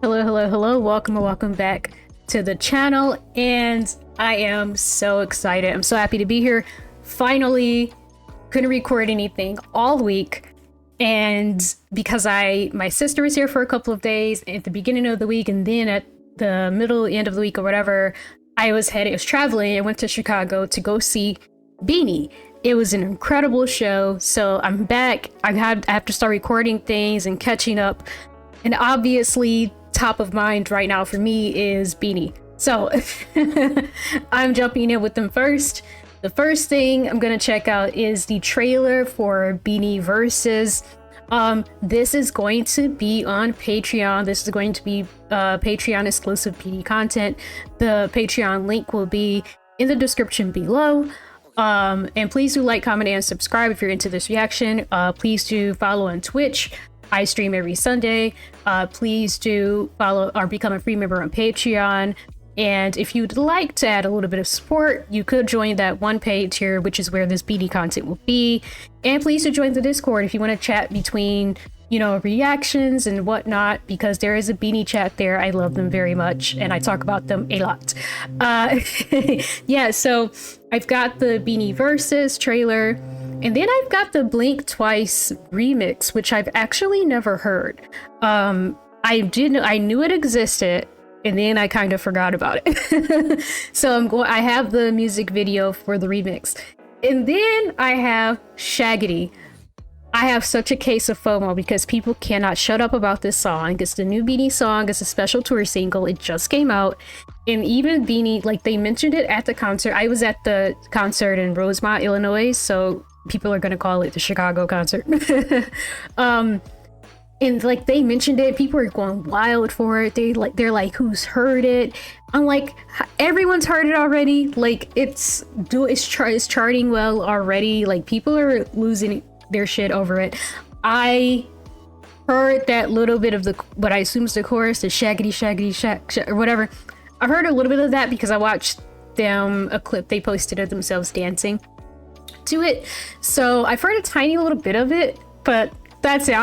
Hello, hello, hello. Welcome back to the channel. And I am so excited. I'm so happy to be here. Finally, couldn't record anything all week. And because my sister was here for a couple of days at the beginning of the week, and then at the end of the week or whatever, I was traveling. I went to Chicago to go see Bini. It was an incredible show. So I'm back. I have to start recording things and catching up. And obviously, top of mind right now for me is Bini. So I'm jumping in with them first. The first thing I'm gonna check out is the trailer for BiniVersus. This is going to be on Patreon. This is going to be Patreon exclusive Bini content. The Patreon link will be in the description below. And please do like, comment, and subscribe if you're into this reaction. Please do follow on Twitch. I stream every Sunday. Please do follow or become a free member on Patreon. And if you'd like to add a little bit of support, you could join that one page here, which is where this Bini content will be. And please do join the Discord if you want to chat between, reactions and whatnot, because there is a Bini chat there. I love them very much, and I talk about them a lot. Yeah, so I've got the BiniVersus trailer. And then I've got the Blink Twice remix, which I've actually never heard. I knew it existed, and then I kind of forgot about it. So I have the music video for the remix. And then I have Shagidi. I have such a case of FOMO because people cannot shut up about this song. It's the new Bini song. It's a special tour single. It just came out. And even Bini, like, they mentioned it at the concert. I was at the concert in Rosemont, Illinois, so people are gonna call it the Chicago concert. And like they mentioned it, people are going wild for it. They're like, who's heard it? I'm like, everyone's heard it already. Like it's charting well already. Like people are losing their shit over it. I heard that little bit of what I assume is the chorus, the Shaggy or whatever. I heard a little bit of that because I watched a clip they posted of themselves dancing to it. So I've heard a tiny little bit of it, but that's it.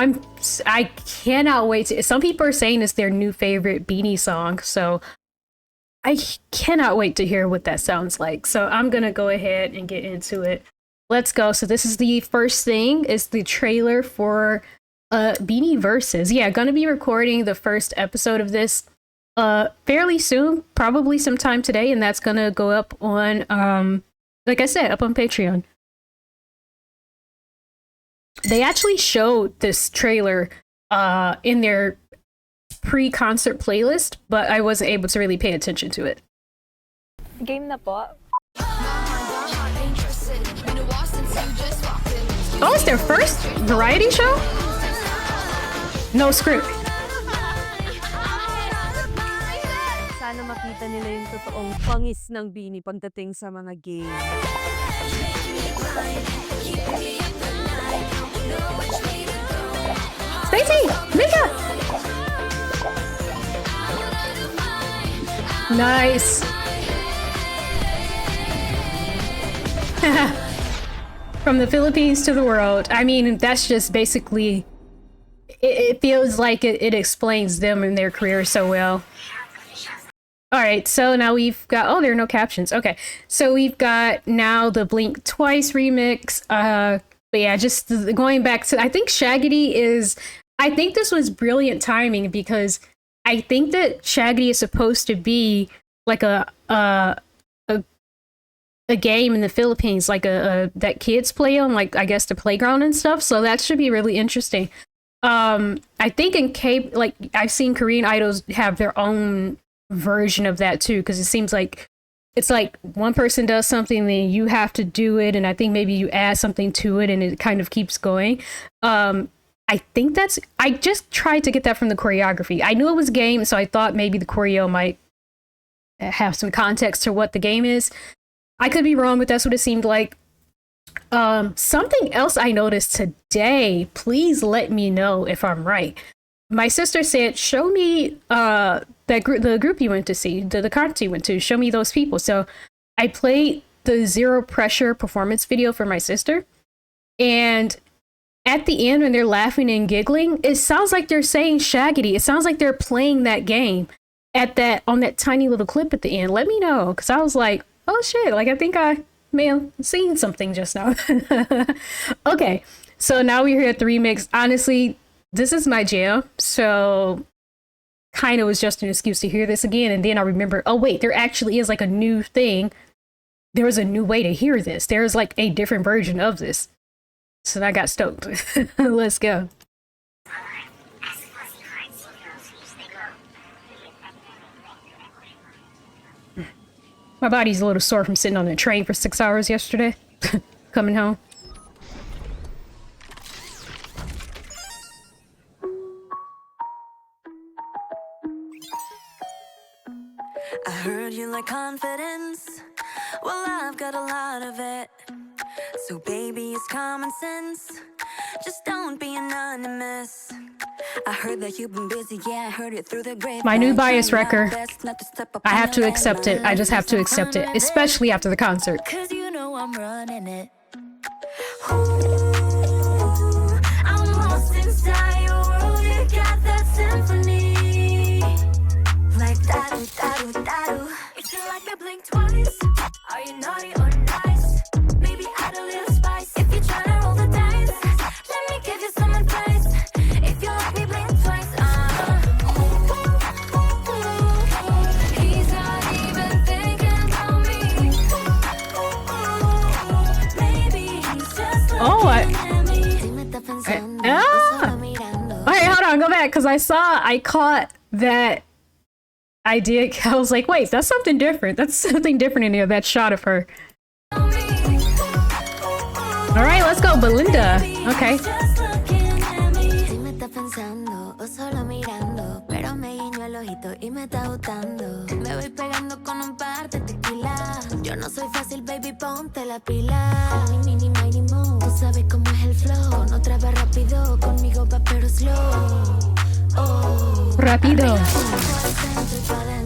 I cannot wait to. Some people are saying it's their new favorite Bini song, so I cannot wait to hear what that sounds like. So I'm gonna go ahead and get into it. Let's go. So this is the first thing. Is the trailer for BiniVersus. Yeah, gonna be recording the first episode of this fairly soon, probably sometime today, and that's gonna go up on like I said, up on Patreon. They actually showed this trailer in their pre-concert playlist, but I wasn't able to really pay attention to it. Game na po. Oh, it's their first variety show? No script. Sana makita nila yung totoong pangis ng Bini pagdating sa mga game. Stacy! Mika! Nice. From the Philippines to the world. I mean, that's just basically, it feels like it explains them and their career so well. All right, so now we've got, oh, there are no captions. Okay, so we've got now the Blink Twice remix. But yeah, just going back to, I think I think this was brilliant timing because I think that Shaggy is supposed to be like a game in the Philippines, like that kids play on, like I guess the playground and stuff. So that should be really interesting. I think like I've seen Korean idols have their own version of that too, because it seems like it's like one person does something, then you have to do it, and I think maybe you add something to it, and it kind of keeps going. I think I just tried to get that from the choreography. I knew it was game, so I thought maybe the choreo might have some context to what the game is. I could be wrong, but that's what it seemed like. Something else I noticed today, please let me know if I'm right. My sister said, show me the group you went to see, the concert you went to, show me those people. So I played the Zero Pressure performance video for my sister, and at the end when they're laughing and giggling, it sounds like they're saying Shaggy. It sounds like they're playing that game at that on that tiny little clip at the end. Let me know, because I was like, oh shit, like I think I may have seen something just now. Okay, so now we're here at the remix. Honestly, this is my jam, so kind of was just an excuse to hear this again. And then I remember, oh wait, there actually is like a new thing. There was a new way to hear this. There's like a different version of this. So I got stoked. Let's go. My body's a little sore from sitting on the train for 6 hours yesterday. Coming home. I heard you like confidence. Well, I've got a lot of it. So baby, it's common sense. Just don't be anonymous. I heard that you've been busy, yeah, I heard it through the grapevine. My new bias wrecker. I have to accept it. I just have to accept it, especially after the concert. Cause you know I'm running it. I'm lost inside your world, you got that symphony. Like da-do, da-do, da-do. If you like me, blink twice. Are you naughty or nice? Maybe add a little spice. If you're trying to roll the dice, let me give you some advice. If you like me, blink twice. He's not even thinking about me. Maybe he's just looking at me. Alright, hold on, go back, because I caught that I was like, wait, that's something different. That's something different in here, that shot of her. Alright, let's go, Belinda. Okay. Yo no soy fácil, baby, ponte la pila. Mini, mini, mo. Tú sabes cómo es el flow. No traba rápido, conmigo va pero slow. Oh. Rápido.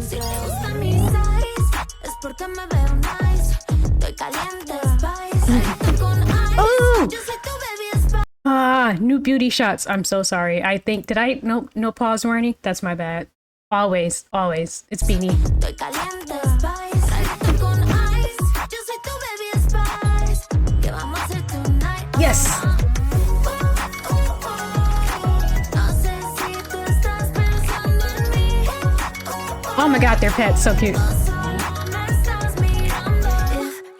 Si te gusta mi size, es porque me veo nice. Estoy caliente, spice. Con ice. Oh! Yo soy tu baby spice. Ah, new beauty shots. I'm so sorry. I think, no pause warning? That's my bad. Always, always. It's Bini. Estoy caliente, spice. Con ice. Yo soy tu baby spice. ¿Qué vamos a hacer tonight? Yes! Oh my god, their pet's so cute.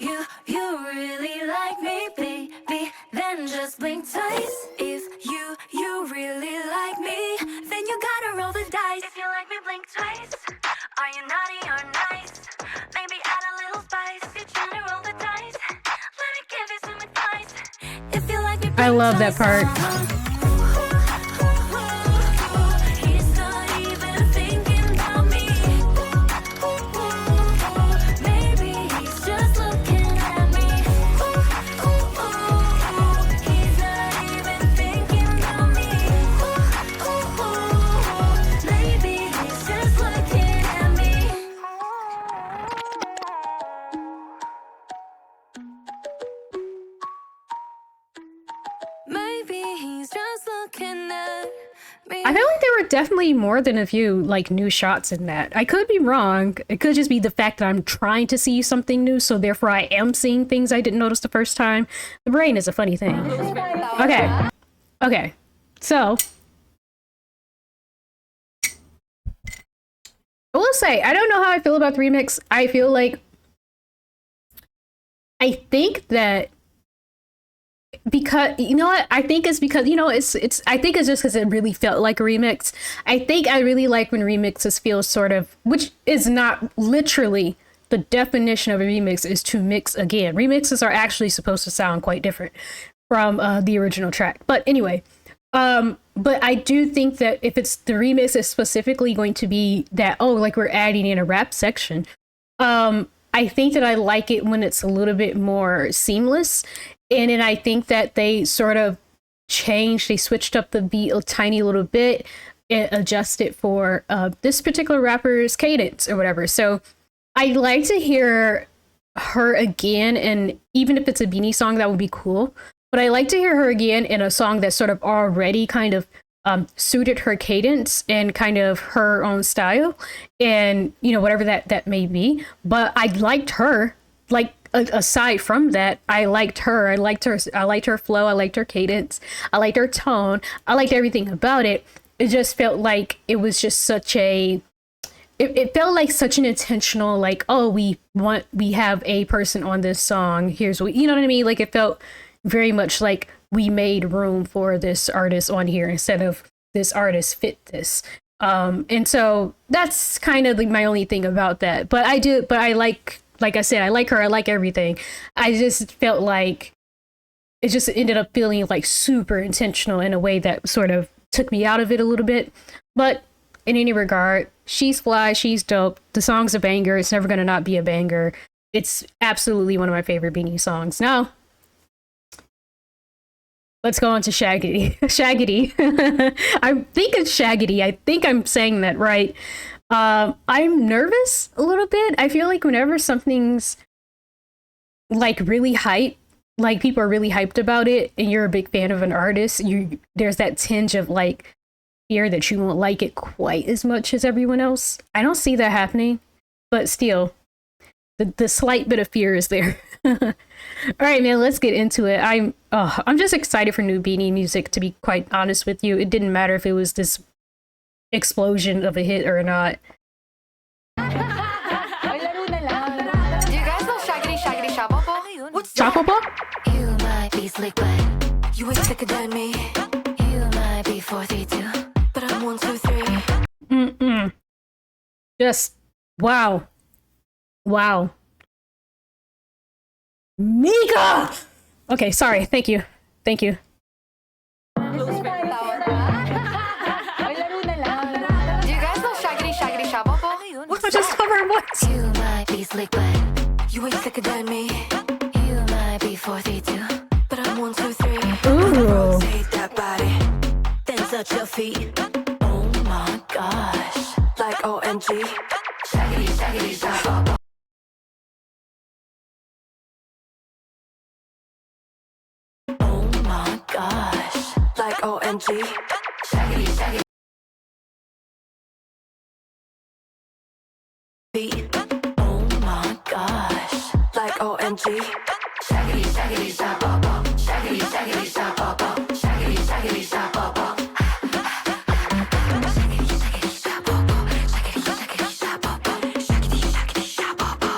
If you really like me, baby, then just blink twice. If you really like me, then you gotta roll the dice. If you like me, blink twice. Are you naughty or nice? Maybe add a little spice. If you're trying to roll the dice, let me give you some advice. If you like me, I love that part. He's not even thinking about me. Maybe he's just looking at me. He's not even thinking about me. Maybe he's just looking at me. Maybe he's just looking at me. I feel like there were definitely more than a few like new shots in that. I could be wrong. It could just be the fact that I'm trying to see something new, so therefore I am seeing things I didn't notice the first time. The brain is a funny thing. Okay. Okay. So I will say, I don't know how I feel about the remix. I feel like I think that because you know what, I think it's because it's I think it's just because it really felt like a remix. I think I really like when remixes feel sort of, which is not literally the definition of a remix, is to mix again. Remixes are actually supposed to sound quite different from the original track, but anyway, but I do think that if it's the remix is specifically going to be that, oh, like we're adding in a rap section, I think that I like it when it's a little bit more seamless. And then I think that they sort of they switched up the beat a tiny little bit and adjusted for this particular rapper's cadence or whatever. So I'd like to hear her again, and even if it's a Bini song, that would be cool. But I like to hear her again in a song that sort of already kind of suited her cadence and kind of her own style, and you know, whatever that may be. But I liked her, like aside from that, I liked her. I liked her flow. I liked her cadence. I liked her tone. I liked everything about it. It just felt like it was just such a. It felt like such an intentional, like, oh, we have a person on this song. Here's what, you know what I mean? Like, it felt very much like we made room for this artist on here instead of this artist fit this. And so that's kind of like my only thing about that. But I like I said, I like her. I like everything. I just felt like it just ended up feeling like super intentional in a way that sort of took me out of it a little bit. But in any regard, she's fly, she's dope. The song's a banger. It's never gonna not be a banger. It's absolutely one of my favorite Bini songs. Now, let's go on to Shaggy. Shagidi. I think it's Shagidi. I think I'm saying that right. I'm nervous a little bit. I feel like whenever something's like really hype, like people are really hyped about it, and you're a big fan of an artist, there's that tinge of like fear that you won't like it quite as much as everyone else. I don't see that happening, but still, the slight bit of fear is there. All right, man, let's get into it. I'm just excited for new Bini music, to be quite honest with you. It didn't matter if it was this explosion of a hit or not. Do you guys know Shagidi Shagidi Shabobo? What's Choppable? You might be slick, but you ain't sicker than me. You might be 432, but I'm 1, 2, 3. Just wow. Wow. Mika! Okay, sorry. Thank you. Thank you. Do you guys know Shagidi Shagidi Shabobo? What's just cover what? You might be slick, but you ain't sicker than me. You might be 432, but I'm 1, 2, 3. Ooh. Rotate that body, then touch your feet. Oh my gosh, like OMG. Shagidi Shagidi Shabobo. Oh my gosh, like OMG. Shaggy, shaggy. Beat. Oh my gosh, like OMG. Shaggy, shaggy, shabobo. Shaggy, shaggy, shabobo. Shaggy, shaggy, shabobo. Shaggy, shaggy, shabobo. Shaggy, shaggy, shabobo. Shaggy, shaggy, shabobo.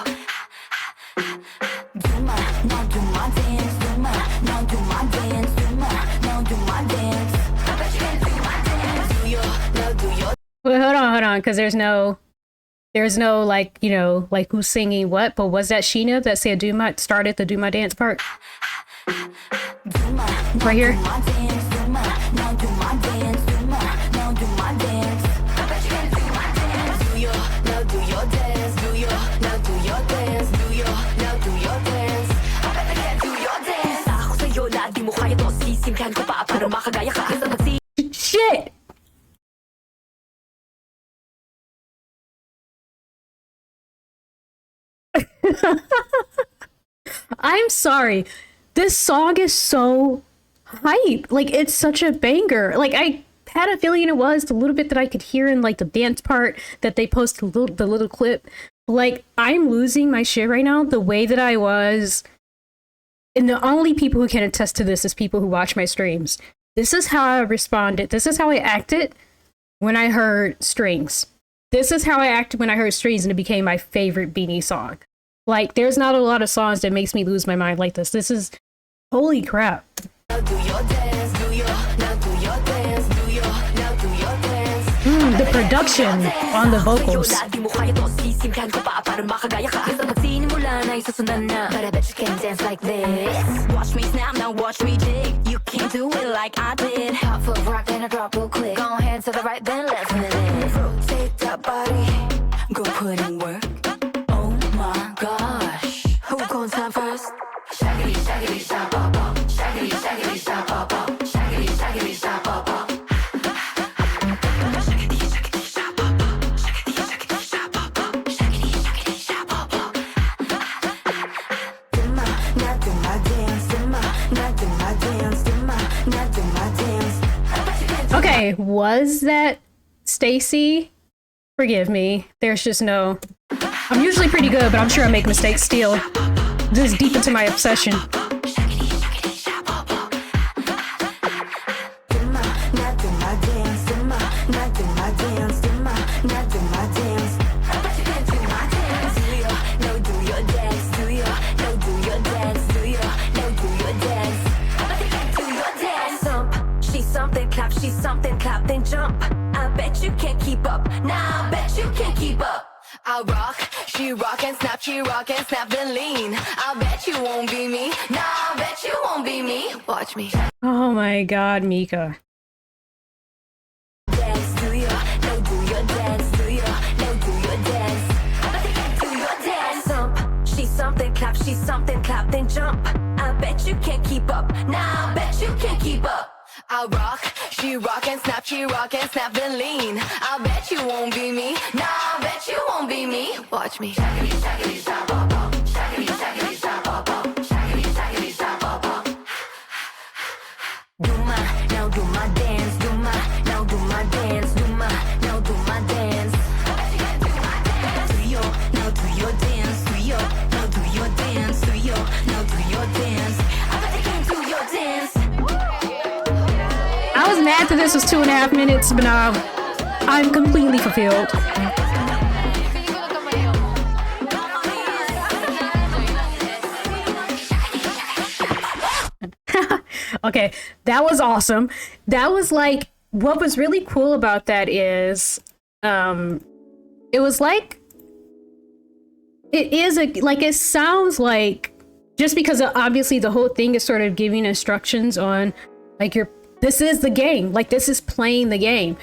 Do my, now do my dance. Do my, now do my dance. Do my, now do my dance. I bet you can't do my dance. Do your, now do your. Wait, hold on, because there's no like, you know, like who's singing what, but was that Sheena that said started the do my dance part? Right here. Shit! I'm sorry. This song is so hype. Like, it's such a banger. Like, I had a feeling it was the little bit that I could hear in like the dance part that they posted, the little clip. Like, I'm losing my shit right now the way that I was. And the only people who can attest to this is people who watch my streams. This is how I responded. This is how I acted when I heard Strings. This is how I acted when I heard Strings, and it became my favorite Bini song. Like, there's not a lot of songs that makes me lose my mind like this. This is, holy crap. The production on the vocals. But I bet you can dance like this. Watch me snap, now watch me jig. You can't do it like I did. Hot foot rock, then I drop real quick. Go ahead to the right, then left minute. Rotate that body, go put in work. Oh my gosh, who gon' time first? Shaggy, shaggy, shabobo. Shaggy, shaggy, shabobo. Shaggy, shaggy, shabobo. Okay, was that Stacy? Forgive me. There's just no... I'm usually pretty good, but I'm sure I make mistakes still. This is deep into my obsession. She's something, clap, then jump. I bet you can't keep up. Nah, I bet you can't keep up. I rock, she rock and snap, then lean. I bet you won't be me. Nah, I bet you won't be me. Watch me. Oh my god, Mika. Dance to you, no do your dance to you, no do your dance. I bet you can't do your dance. She's something, clap, then jump. I bet you can't keep up. Nah, I bet you can't keep up. I rock, she rock and snap, then lean. I bet you won't be me. Nah, I bet you won't be me. Watch me. Shaggy, shaggy, stop, pop, pop. Shaggy, shaggy, stop, pop, pop. Shaggy, shaggy, stop, pop, pop. Do my, now do my dance. Do my, now do my dance. Do my, now do my dance. I bet you can't do my dance. Do your, now do your dance. Do your, now do your dance. Do your, now do your dance. I bet you can't do your dance. I was mad that this was 2.5 minutes, but now I'm completely fulfilled. Okay, that was awesome. That was like, what was really cool about that is, it was like, it is a, like, it sounds like, just because obviously the whole thing is sort of giving instructions on, like, this is the game, like, this is playing the game.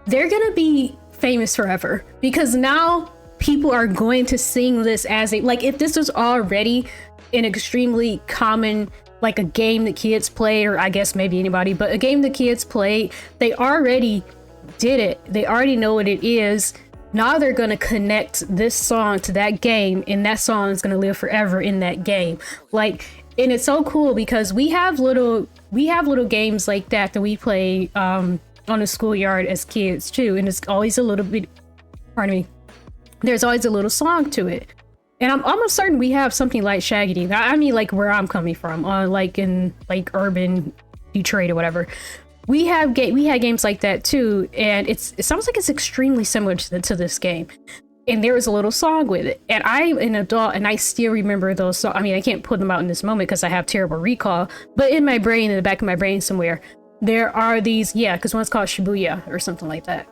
They're gonna be famous forever because now people are going to sing this as a, like, if this was already an extremely common, like, a game that kids play, or I guess maybe anybody, but a game that kids play, they already did it. They already know what it is. Now they're going to connect this song to that game, and that song is going to live forever in that game. Like, and it's so cool because we have little games like that we play on the schoolyard as kids too, and it's always a little bit, pardon me, there's always a little song to it. And I'm almost certain we have something like Shaggy. I mean, like, where I'm coming from, like in like urban Detroit or whatever. We had games like that too, and it sounds like it's extremely similar to this game. And there was a little song with it, and I'm an adult and I still remember those songs. I mean, I can't put them out in this moment because I have terrible recall, but in my brain, in the back of my brain somewhere, there are these, yeah, because one's called Shibuya or something like that.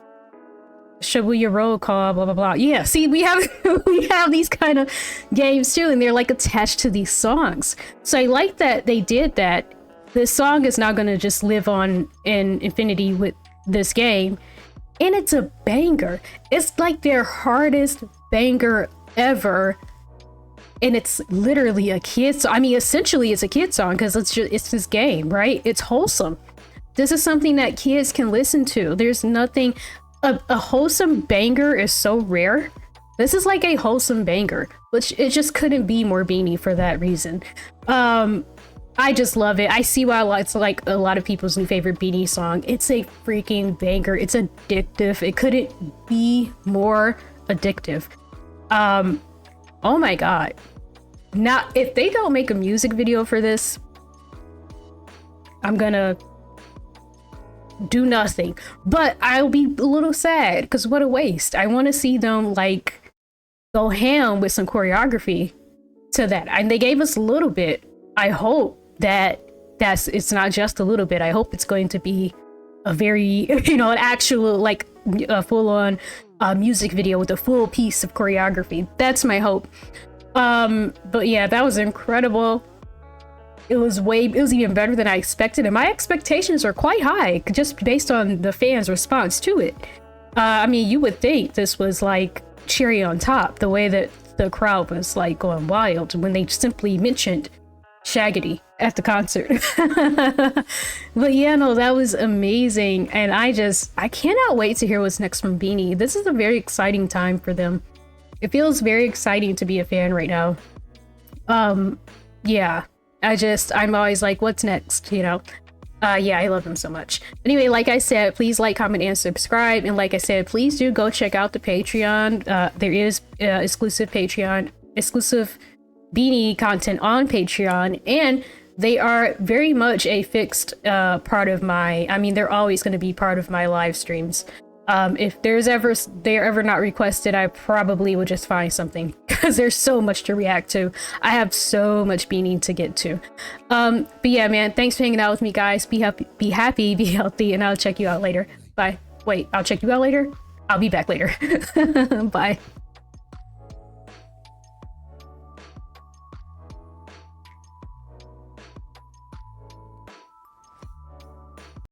Shibuya Roll Call, blah blah blah. Yeah, see, we have we have these kind of games too, and they're like attached to these songs. So I like that they did that. This song is now going to just live on in infinity with this game, and it's a banger. It's like their hardest banger ever, and it's literally a kid song. I mean, essentially it's a kid song because it's this game, right? It's wholesome. This is something that kids can listen to. There's nothing, a wholesome banger is so rare. This is like a wholesome banger, which it just couldn't be more Bini for that reason. I just love it. I see why it's like a lot of people's new favorite Bini song. It's a freaking banger. It's addictive. It couldn't be more addictive. Oh my god. Now, if they don't make a music video for this, I'm gonna do nothing. But I'll be a little sad because what a waste. I want to see them like go ham with some choreography to that. And they gave us a little bit. I hope it's not just a little bit. I hope it's going to be a very, an actual, like, a full-on music video with a full piece of choreography. That's my hope. But yeah, that was incredible. It was even better than I expected, and my expectations are quite high just based on the fans' response to it. I mean, you would think this was like cherry on top, the way that the crowd was like going wild when they simply mentioned Shaggy at the concert. But yeah, no, that was amazing, and I cannot wait to hear what's next from Bini. This is a very exciting time for them. It feels very exciting to be a fan right now. Yeah, I'm always like, what's next, Yeah, I love him so much. Anyway, like I said, please like, comment, and subscribe. And like I said, please do go check out the Patreon. There is exclusive Bini content on Patreon, and they are very much a fixed part of my. I mean, they're always going to be part of my live streams. If they're ever not requested, I probably will just find something because there's so much to react to. I have so much Bini to get to. But yeah, man, thanks for hanging out with me, guys. Be happy, be healthy, and I'll check you out later. Bye. Wait, I'll check you out later? I'll be back later. Bye.